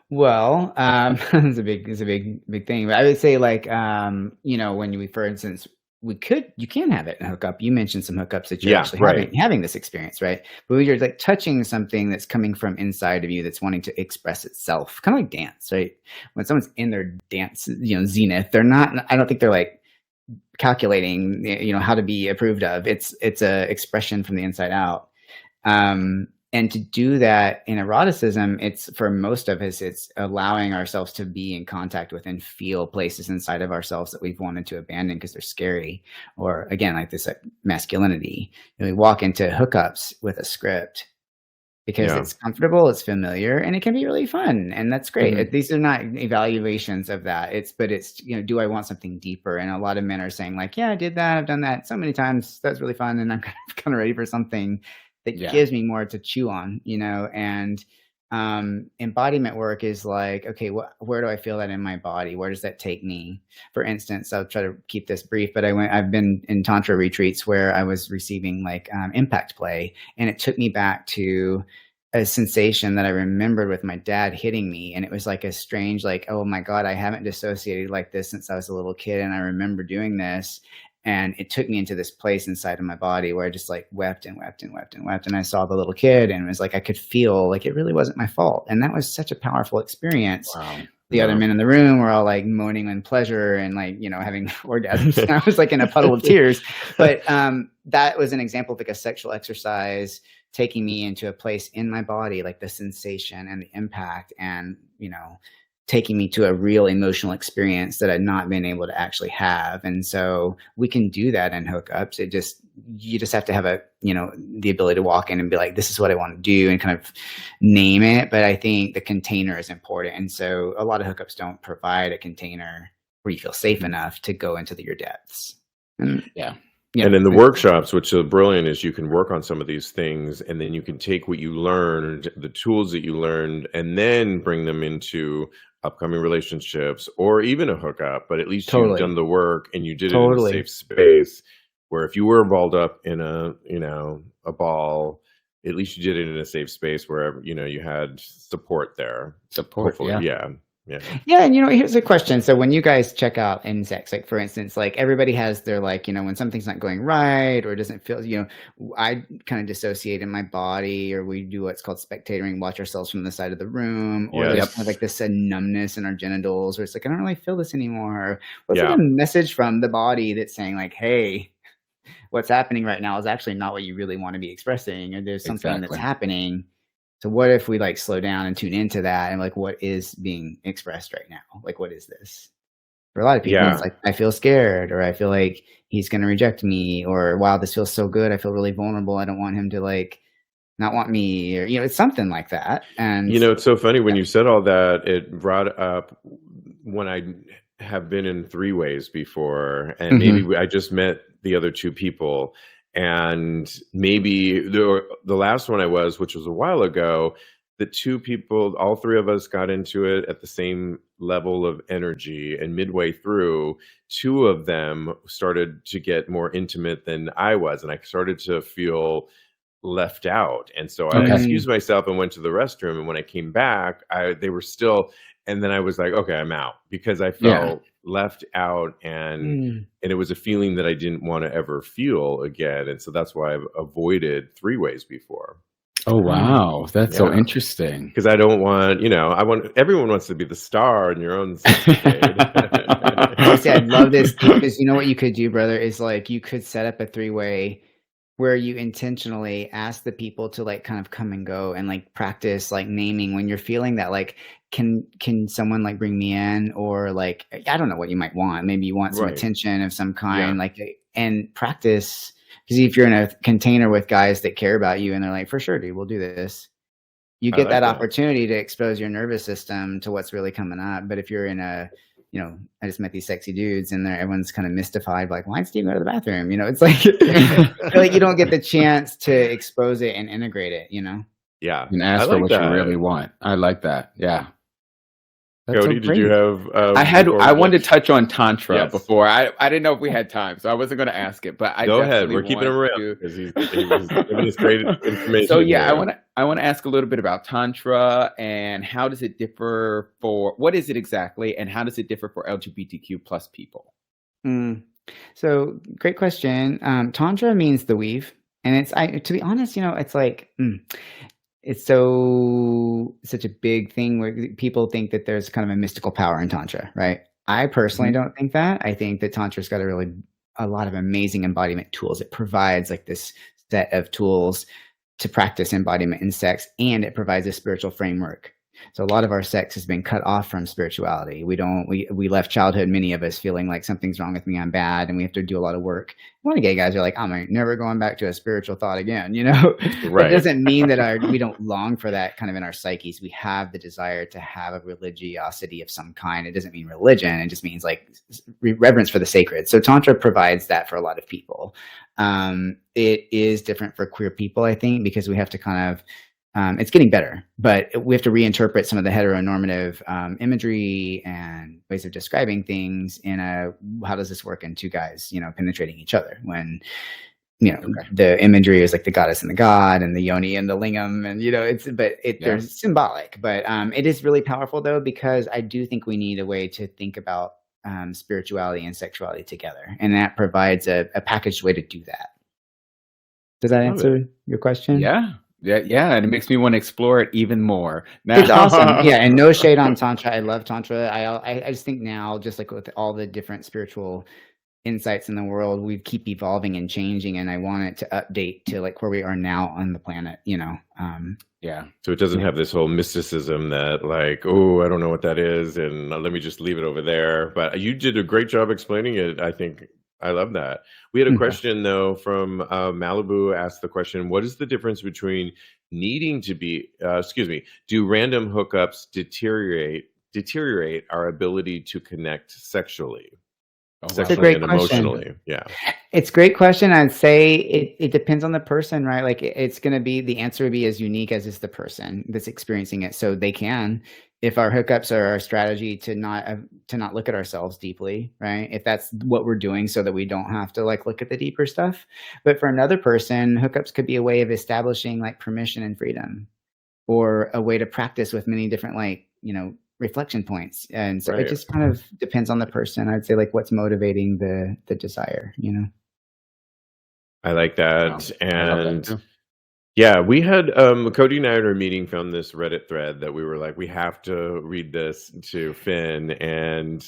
Well, it's a big thing. But I would say like, when we, for instance, you can have it in a hookup. You mentioned some hookups that you're actually having this experience, right? But when you're like touching something that's coming from inside of you, that's wanting to express itself, kind of like dance, right? When someone's in their dance, zenith, they're not, I don't think they're like calculating, how to be approved of. It's a expression from the inside out. And to do that in eroticism, it's, for most of us, it's allowing ourselves to be in contact with and feel places inside of ourselves that we've wanted to abandon because they're scary, or again, like this masculinity. We walk into hookups with a script because it's comfortable, it's familiar, and it can be really fun, and that's great. Mhm. These are not evaluations of that. But it's do I want something deeper? And a lot of men are saying like, yeah, I did that, I've done that so many times, that's really fun, and I'm kind of ready for something that gives me more to chew on, and embodiment work is like, okay, where do I feel that in my body? Where does that take me? For instance, I'll try to keep this brief, but I've been in Tantra retreats where I was receiving like impact play, and it took me back to a sensation that I remembered with my dad hitting me. And it was like a strange, like, oh my God, I haven't dissociated like this since I was a little kid. And I remember doing this. And it took me into this place inside of my body where I just like wept and wept and wept and wept. And I saw the little kid, and it was like I could feel like it really wasn't my fault. And that was such a powerful experience. Wow. The other men in the room were all like moaning in pleasure and like, having orgasms. And I was like in a puddle of tears. But that was an example of like a sexual exercise taking me into a place in my body, like the sensation and the impact, and, taking me to a real emotional experience that I'd not been able to actually have. And so we can do that in hookups. You just have to have the ability to walk in and be like, this is what I want to do, and kind of name it. But I think the container is important. And so a lot of hookups don't provide a container where you feel safe enough to go into your depths. And and in the workshops, which is brilliant, is you can work on some of these things, and then you can take what you learned, the tools that you learned, and then bring them into upcoming relationships or even a hookup. But at least you've done the work, and you did it in a safe space where if you were balled up in a ball, at least you did it in a safe space where, you had support there. Support. Hopefully. Yeah. Yeah, and here's a question. So when you guys check out in sex, like for instance, like everybody has their like, when something's not going right or doesn't feel, I kind of dissociate in my body, or we do what's called spectatoring, watch ourselves from the side of the room, or there's Yes. kind of like this numbness in our genitals, where it's like, I don't really feel this anymore. What's like Yeah. a message from the body that's saying like, hey, what's happening right now is actually not what you really want to be expressing, or there's something that's Exactly. happening. So what if we like slow down and tune into that and like, what is being expressed right now? Like, what is this? For a lot of people, Yeah. it's like, I feel scared, or I feel like he's going to reject me, or wow, this feels so good. I feel really vulnerable. I don't want him to like not want me, or, it's something like that. And It's so funny when you said all that, it brought up when I have been in three ways before, and maybe I just met the other two people, and maybe the last one I was, which was a while ago, the two people, all three of us got into it at the same level of energy, and midway through, two of them started to get more intimate than I was, and I started to feel left out. And so I Okay. excused myself and went to the restroom. And when I came back, they were still, and then I was like, okay, I'm out, because I felt left out, and it was a feeling that I didn't want to ever feel again. And so that's why I've avoided three ways before. Oh, wow. That's so Yeah. interesting. Because I don't want, everyone wants to be the star in your own sexcapade. Honestly, I love this, because you know what you could do, brother, is like you could set up a three-way where you intentionally ask the people to like kind of come and go, and like practice like naming when you're feeling that like, can someone like bring me in, or like, I don't know what you might want. Maybe you want some Right. attention of some kind, like, and practice. Because if you're in a container with guys that care about you and they're like, for sure, dude, we'll do this, you I get like that that. opportunity to expose your nervous system to what's really coming up. But if you're in a, I just met these sexy dudes, and everyone's kind of mystified, like, why did Steve go to the bathroom? It's like, like you don't get the chance to expose it and integrate it, Yeah. And ask I for like what that. you really want. I like that. Yeah. That's so Kodi, did you great. have? I wanted to touch on Tantra Yes. before. I didn't know if we had time, so I wasn't going to ask it, but I Go ahead. definitely We're keeping him want around to. because he was giving us great information. So yeah, here. I want to ask a little bit about Tantra, and how does it differ what is it exactly, and how does it differ for LGBTQ plus people? So great question. Tantra means the weave, and it's, to be honest, it's like, it's such a big thing where people think that there's kind of a mystical power in Tantra, right? I personally don't think that. I think that Tantra's got a lot of amazing embodiment tools. It provides like this set of tools to practice embodiment in sex, and it provides a spiritual framework. So a lot of our sex has been cut off from spirituality. We left childhood, many of us, feeling like something's wrong with me, I'm bad, and we have to do a lot of work. A lot of gay guys are like, I'm never going back to a spiritual thought again, Right. It doesn't mean that we don't long for that kind of in our psyches. We have the desire to have a religiosity of some kind. It doesn't mean religion. It just means like reverence for the sacred. So Tantra provides that for a lot of people. It is different for queer people, I think, because we have to kind of, it's getting better, but we have to reinterpret some of the heteronormative imagery and ways of describing things in how does this work in two guys, penetrating each other, when, the imagery is like the goddess and the god, and the yoni and the lingam, and, they're symbolic, but it is really powerful though, because I do think we need a way to think about spirituality and sexuality together, and that provides a packaged way to do that. Does that answer your question? Yeah, and it makes me want to explore it even more. Now, it's awesome. Yeah, and no shade on Tantra. I love Tantra. I just think now, just like with all the different spiritual insights in the world, we keep evolving and changing, and I want it to update to like where we are now on the planet, Yeah. So it doesn't have this whole mysticism that like, oh, I don't know what that is, and let me just leave it over there. But you did a great job explaining it. I think I love that. We had a question though from Malibu asked the question, what is the difference between needing to be, do random hookups deteriorate our ability to connect sexually? Sexually and emotionally. Yeah. It's a great question. I'd say it depends on the person, right? Like it's going to be, the answer would be as unique as is the person that's experiencing it. So they can, if our hookups are our strategy to not look at ourselves deeply, right? If that's what we're doing so that we don't have to like look at the deeper stuff. But for another person, hookups could be a way of establishing like permission and freedom, or a way to practice with many different like, reflection points. And so it Right. just kind of depends on the person. I'd say like what's motivating the desire, you know? I like Wow. that. I love that And too. yeah, we had Cody and I at our meeting found this Reddit thread that we were like, we have to read this to Finn, and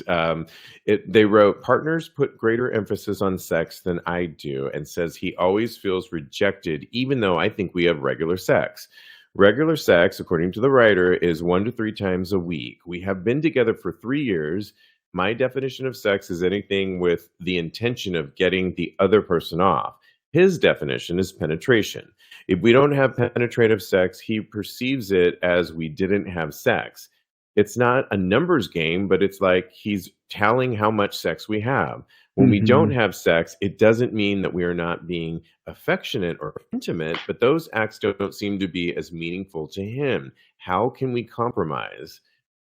they wrote, partners put greater emphasis on sex than I do, and says he always feels rejected, even though I think we have regular sex. Regular sex, according to the writer, is 1 to 3 times a week. We have been together for 3 years. My definition of sex is anything with the intention of getting the other person off. His definition is penetration. If we don't have penetrative sex, he perceives it as we didn't have sex. It's not a numbers game, but it's like he's tallying how much sex we have. When we don't have sex, it doesn't mean that we are not being affectionate or intimate, but those acts don't seem to be as meaningful to him. How can we compromise?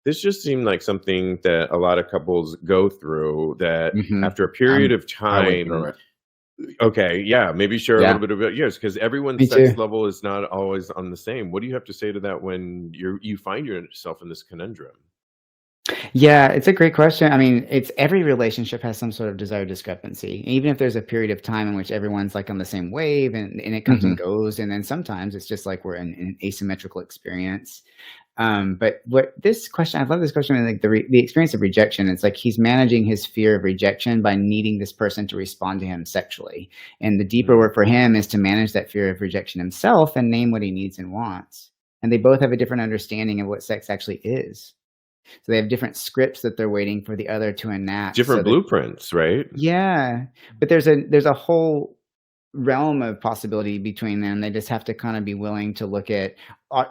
This just seemed like something that a lot of couples go through, that after a period of I went through time. it. Okay, yeah, maybe share a Yeah. little bit about yours, because Me everyone's sex too. level is not always on the same. What do you have to say to that when you find yourself in this conundrum? Yeah, it's a great question. I mean, it's every relationship has some sort of desire discrepancy. Even if there's a period of time in which everyone's like on the same wave and it comes and goes, and then sometimes it's just like we're in an asymmetrical experience. But what this question, I love this question, like the experience of rejection. It's like he's managing his fear of rejection by needing this person to respond to him sexually. And the deeper work for him is to manage that fear of rejection himself and name what he needs and wants. And they both have a different understanding of what sex actually is. So they have different scripts that they're waiting for the other to enact. Different blueprints, right? Yeah, but there's a whole realm of possibility between them. They just have to kind of be willing to look at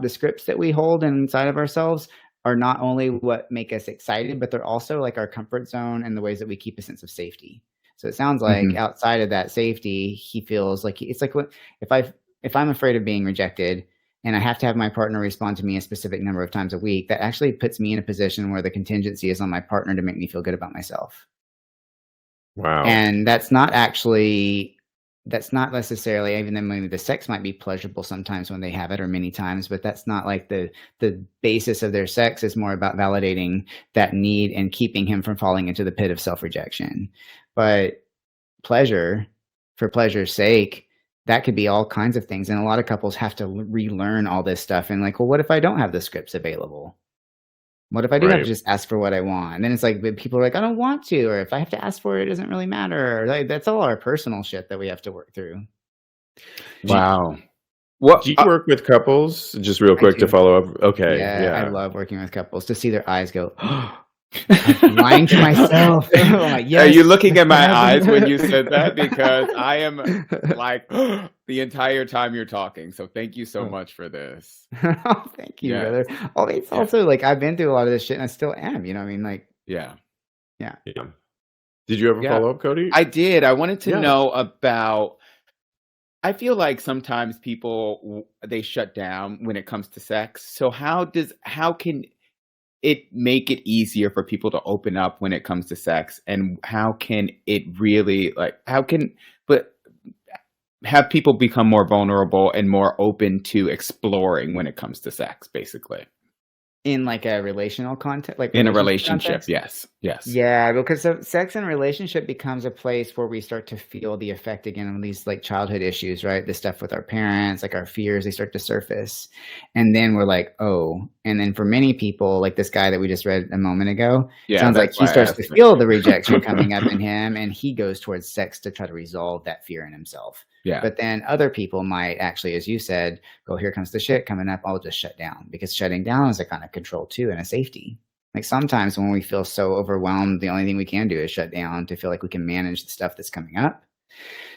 the scripts that we hold inside of ourselves are not only what make us excited, but they're also like our comfort zone and the ways that we keep a sense of safety. So it sounds like outside of that safety, he feels like it's like if I'm afraid of being rejected and I have to have my partner respond to me a specific number of times a week, that actually puts me in a position where the contingency is on my partner to make me feel good about myself. Wow. And that's not necessarily, even though maybe the sex might be pleasurable sometimes when they have it, or many times, but that's not like the basis of their sex. Is more about validating that need and keeping him from falling into the pit of self-rejection. But pleasure, for pleasure's sake, that could be all kinds of things. And a lot of couples have to relearn all this stuff. And like, well, what if I don't have the scripts available? What if I do have to just ask for what I want? And then it's like, but people are like, I don't want to, or if I have to ask for it, it doesn't really matter. Like, that's all our personal shit that we have to work through. Wow. Do you work with couples? Just real quick to follow up. Okay. Yeah, I love working with couples to see their eyys go, I'm lying to myself. I'm like, yes, Are you looking at my eyes when you said that? Because I am like the entire time you're talking. So thank you so much for this. Oh, thank you, brother. Oh, it's also like I've been through a lot of this shit and I still am. You know what I mean? Like, yeah. Did you ever follow up, Kodi? I did. I wanted to know about. I feel like sometimes people they shut down when it comes to sex. So how can it make it easier for people to open up when it comes to sex, and how can it really have people become more vulnerable and more open to exploring when it comes to sex, basically? In like a relational context, like in a relationship, context? yes. Yeah, because sex and relationship becomes a place where we start to feel the effect again of these like childhood issues, right? The stuff with our parents, like our fears, they start to surface. And then we're like, oh. And then for many people, like this guy that we just read a moment ago, sounds like he starts to feel the rejection coming up in him, and he goes towards sex to try to resolve that fear in himself. Yeah. But then other people might actually, as you said, go, here comes the shit coming up, I'll just shut down, because shutting down is a kind of control too and a safety. Like sometimes when we feel so overwhelmed, the only thing we can do is shut down to feel like we can manage the stuff that's coming up.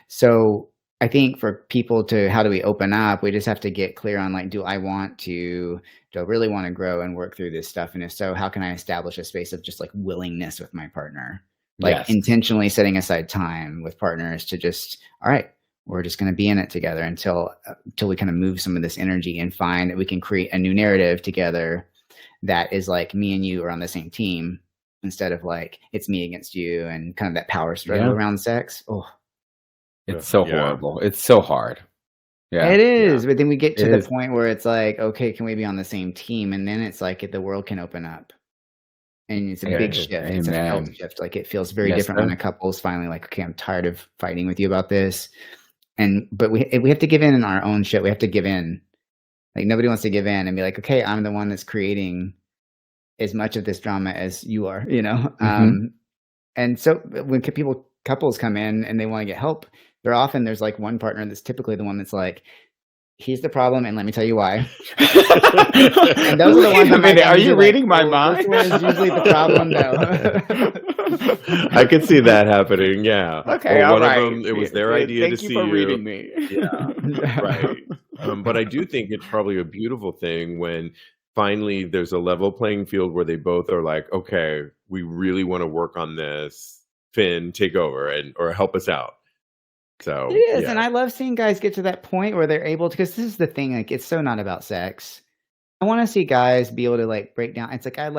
So I think for people to, how do we open up? We just have to get clear on like, do I really want to grow and work through this stuff? And if so, how can I establish a space of just like willingness with my partner? Like intentionally setting aside time with partners to just, all right, we're just going to be in it together until we kind of move some of this energy and find that we can create a new narrative together that is like me and you are on the same team, instead of like it's me against you and kind of that power struggle around sex. Oh, it's so horrible. It's so hard. Yeah, it is. But then we get to the point where it's like, okay, can we be on the same team? And then it's like the world can open up. And it's a big shift. It's a felt shift. Like, it feels very different when a couple's finally like, okay, I'm tired of fighting with you about this. But we have to give in our own shit. We have to give in. Like, nobody wants to give in and be like, okay, I'm the one that's creating as much of this drama as you are, you know? And so when couples come in and they want to get help, there's like one partner that's typically the one that's like, he's the problem, and let me tell you why. And those are the ones. Are you reading my mind? This one is usually the problem, though. I could see that happening. Yeah. Okay. Well, one of them, it was their idea to see you. Thank you for reading me. Yeah. Right. But I do think it's probably a beautiful thing when finally there's a level playing field where they both are like, okay, we really want to work on this. Finn, take over or help us out. So it is, and I love seeing guys get to that point where they're able to, because this is the thing, like, it's so not about sex. I want to see guys be able to like break down. It's like, I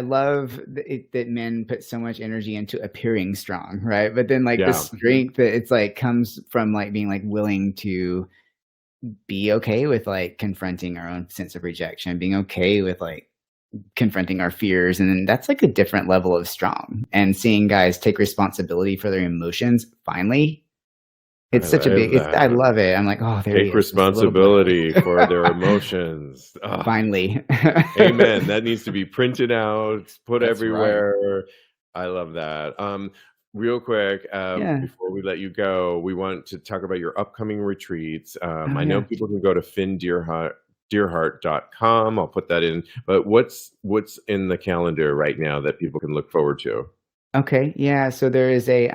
love that men put so much energy into appearing strong, right? But then like the strength that it's like comes from like being like willing to be okay with like confronting our own sense of rejection, being okay with like confronting our fears, and then that's like a different level of strong. And seeing guys take responsibility for their emotions finally. It's such a big. I love it. I'm like, oh, there take responsibility for their emotions. Oh. Finally, amen. That needs to be printed out, put everywhere. Right. I love that. Real quick, before we let you go, we want to talk about your upcoming retreats. I know people can go to Finn Deerhart.com. I'll put that in. But what's in the calendar right now that people can look forward to? Okay, yeah. So there's a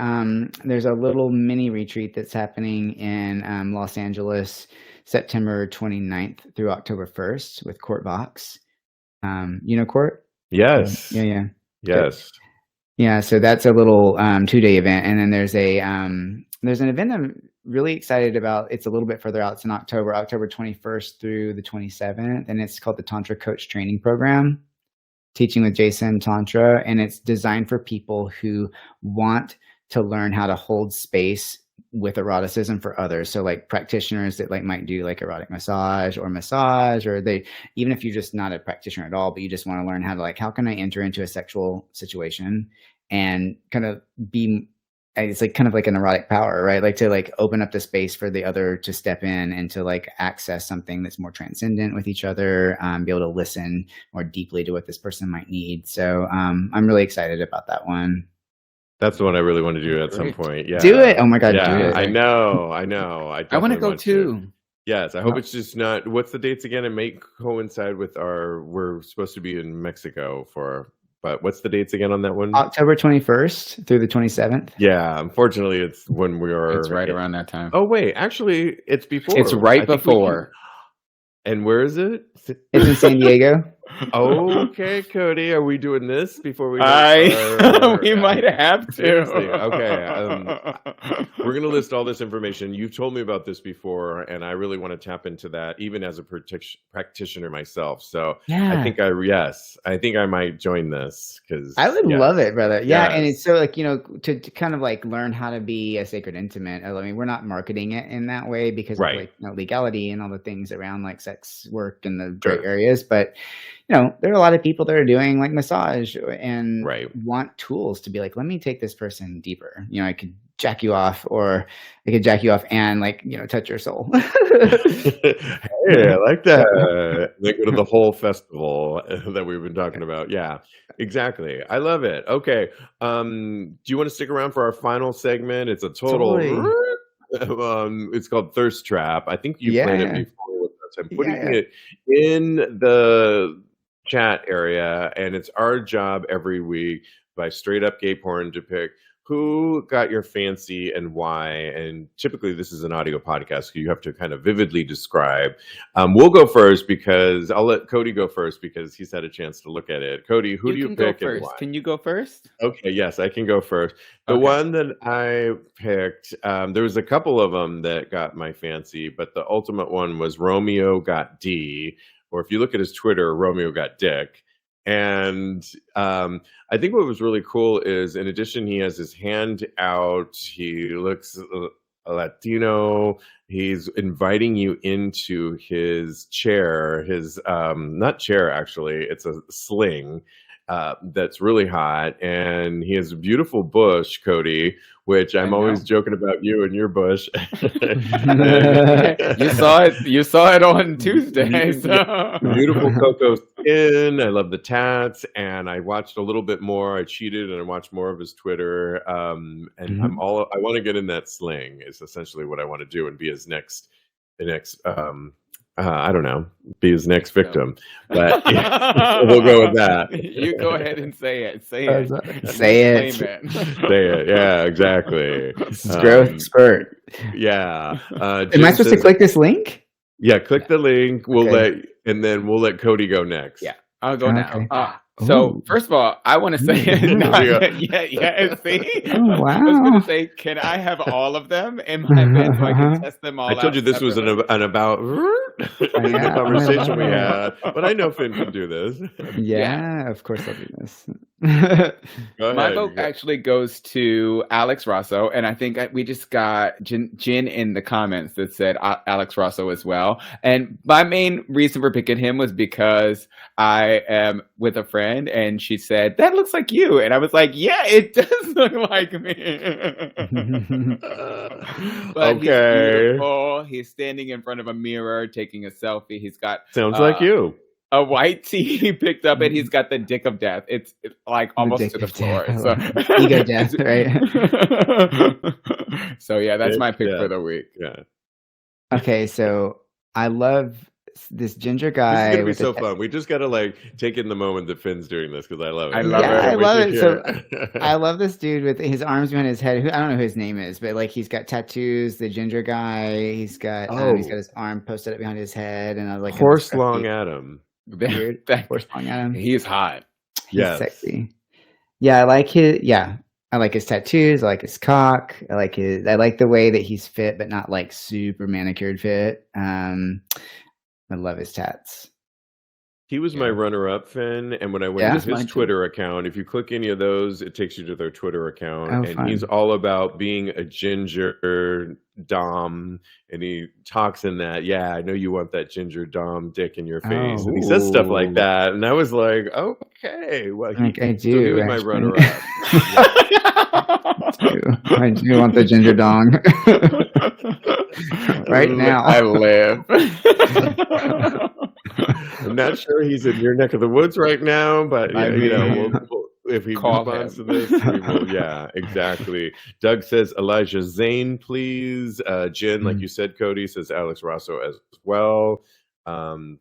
little mini retreat that's happening in Los Angeles, September 29th through October 1st with Court Vox. You know Court? Yes. Yeah. Yes. Yeah. So that's a little 2-day event, and then there's an event I'm really excited about. It's a little bit further out. It's in October 21st through the 27th, and it's called the Tantra Coach Training Program. Teaching with Jason Tantra, and it's designed for people who want to learn how to hold space with eroticism for others. So like practitioners that like might do like erotic massage, or they, even if you're just not a practitioner at all, but you just want to learn how to like, how can I enter into a sexual situation and kind of be, it's like kind of like an erotic power, right? Like to like open up the space for the other to step in and to like access something that's more transcendent with each other, be able to listen more deeply to what this person might need. So I'm really excited about that one. That's the one I really want to do at some point. Yeah. Do it. Oh my God. Yeah, do it. I know. I want to go too. Yes. I hope it's just not, what's the dates again? It may coincide with we're supposed to be in Mexico but what's the dates again on that one? October 21st through the 27th. Yeah, unfortunately, it's when it's right around that time. Oh, wait, actually, it's before. It's right before. And where is it? It's in San Diego. Okay, Kodi, are we doing this before we? We might have to. Okay, we're gonna list all this information. You've told me about this before, and I really want to tap into that, even as a practitioner myself. So yeah, I think I might join this because I would love it, brother. Yeah, and it's so like to kind of like learn how to be a sacred intimate. I mean, we're not marketing it in that way because of like legality and all the things around like sex work and the gray areas, but. There are a lot of people that are doing like massage and want tools to be like, let me take this person deeper. I could jack you off, or I could jack you off and like, touch your soul. Hey, I like that. They go to the whole festival that we've been talking about. Yeah, exactly. I love it. Okay. Do you want to stick around for our final segment? It's a total, it's called Thirst Trap. I think you played it before with us. I'm putting it in the chat area, and it's our job every week by Straight Up Gay Porn to pick who got your fancy and why. And typically this is an audio podcast, so you have to kind of vividly describe. We'll go first because I'll let Kodi go first because he's had a chance to look at it. Kodi, who do you pick and why? Can you go first? Okay, yes, I can go first. The one that I picked, there was a couple of them that got my fancy, but the ultimate one was Romeo Got D. Or if you look at his Twitter, Romeo Got Dick. And I think what was really cool is, in addition, he has his hand out. He looks Latino. He's inviting you into his chair. His not chair, actually. It's a sling. that's really hot, and he has a beautiful bush, Kodi, which I'm always joking about you and your bush. You saw it on Tuesday. So. Beautiful cocoa skin. I love the tats, and I watched a little bit more. I cheated and I watched more of his Twitter. And I want to get in that sling. Is essentially what I want to do and be his next. I don't know, be his next victim, but we'll go with that. You go ahead and say it. Say it. Say it. Say it. Yeah, exactly. Growth spurt. Yeah. Am I supposed to click this link? Yeah, click the link. We'll let Kodi go next. Yeah, I'll go now. Okay. So first of all, I want to say, see. Oh, wow. I was going to say, can I have all of them in my bed so I can test them all? I told you this was an about conversation we had, but I know Finn can do this. Yeah, of course I'll do this. My vote actually goes to Alex Rosso, and I think we just got Jen in the comments that said Alex Rosso as well. And my main reason for picking him was because I am with a friend, and she said, "That looks like you," and I was like, "Yeah, it does look like me." But he's beautiful. He's standing in front of a mirror taking a selfie. He's got like you. A white tee he picked up, and he's got the dick of death. It's like almost to the floor. So. Ego death, right? So yeah, that's my pick for the week. Yeah. Okay, so I love this ginger guy. This is gonna be so fun. We just gotta take in the moment that Finn's doing this because I love it. I love it. So I love this dude with his arms behind his head. I don't know who his name is, but he's got tattoos. The ginger guy. He's got his arm posted up behind his head, and I was like Horse Long Adam. Weird. Horse Long Adam. He's hot. He's sexy. Yeah, I like his. Yeah, I like his tattoos. I like his cock. I like the way that he's fit, but not super manicured fit. I love his tats. He was my runner-up, Finn, and when I went to his Twitter account, if you click any of those, it takes you to their Twitter account, and he's all about being a ginger dom, and he talks in that, I know you want that ginger dom dick in your face, and he says stuff like that, and I was like, okay, well, I do. He was my runner-up. I do want the ginger dong. Right now. I live. I'm not sure he's in your neck of the woods right now, but if he responds to this, we will. Yeah, exactly. Doug says Elijah Zane, please. Jen, like you said, Kodi says Alex Rosso as well.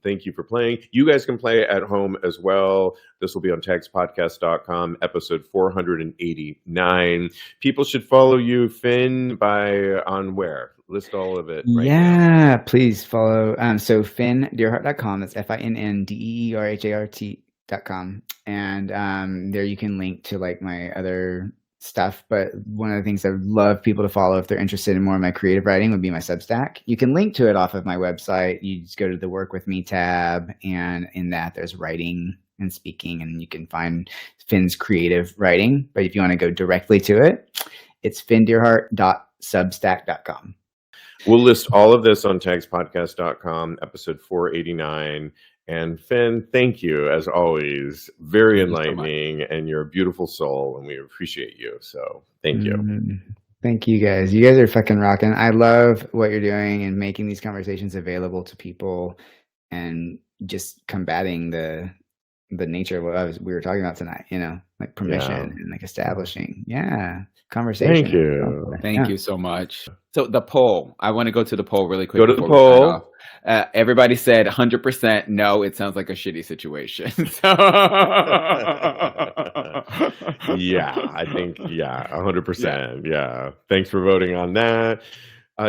Thank you for playing. You guys can play at home as well. This will be on TAGSPodcast.com, episode 489. People should follow you, Finn, on where? List all of it. Now. Please follow. So FinnDeerhart.com. That's FINNDEERHART.com. And there you can link to my other stuff. But one of the things I would love people to follow if they're interested in more of my creative writing would be my Substack. You can link to it off of my website. You just go to the Work With Me tab, and in that there's writing and speaking, and you can find Finn's creative writing. But if you want to go directly to it, it's FinnDeerhart.substack.com. We'll list all of this on TAGSPodcast.com, episode 489. And Finn, thank you, as always. Very enlightening, and you're a beautiful soul, and we appreciate you. So thank you. Thank you, guys. You guys are fucking rocking. I love what you're doing and making these conversations available to people and just combating the nature of what we were talking about tonight, permission and establishing. Conversation. Thank you. Thank you so much. So the poll, I want to go to the poll really quick. Go to the poll. Everybody said 100% no, it sounds like a shitty situation. I think 100%. Yeah. Thanks for voting on that.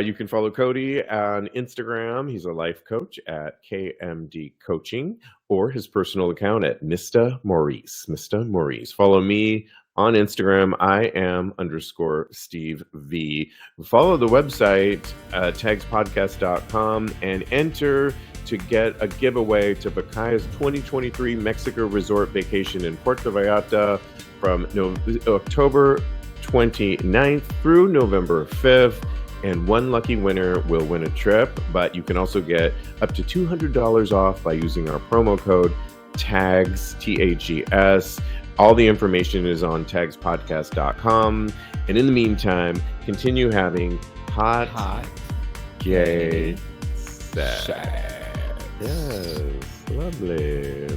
You can follow Kodi on Instagram. He's a life coach at KMD Coaching, or his personal account at Mr. Maurice. Mr. Maurice. Follow me on Instagram. I am _Steve V. Follow the website, TAGSPodcast.com, and enter to get a giveaway to Vacaya's 2023 Mexico Resort Vacation in Puerto Vallarta from October 29th through November 5th. And one lucky winner will win a trip, but you can also get up to $200 off by using our promo code Tags, TAGS. All the information is on TAGSPodcast.com. And in the meantime, continue having hot gay sex. Yes, lovely.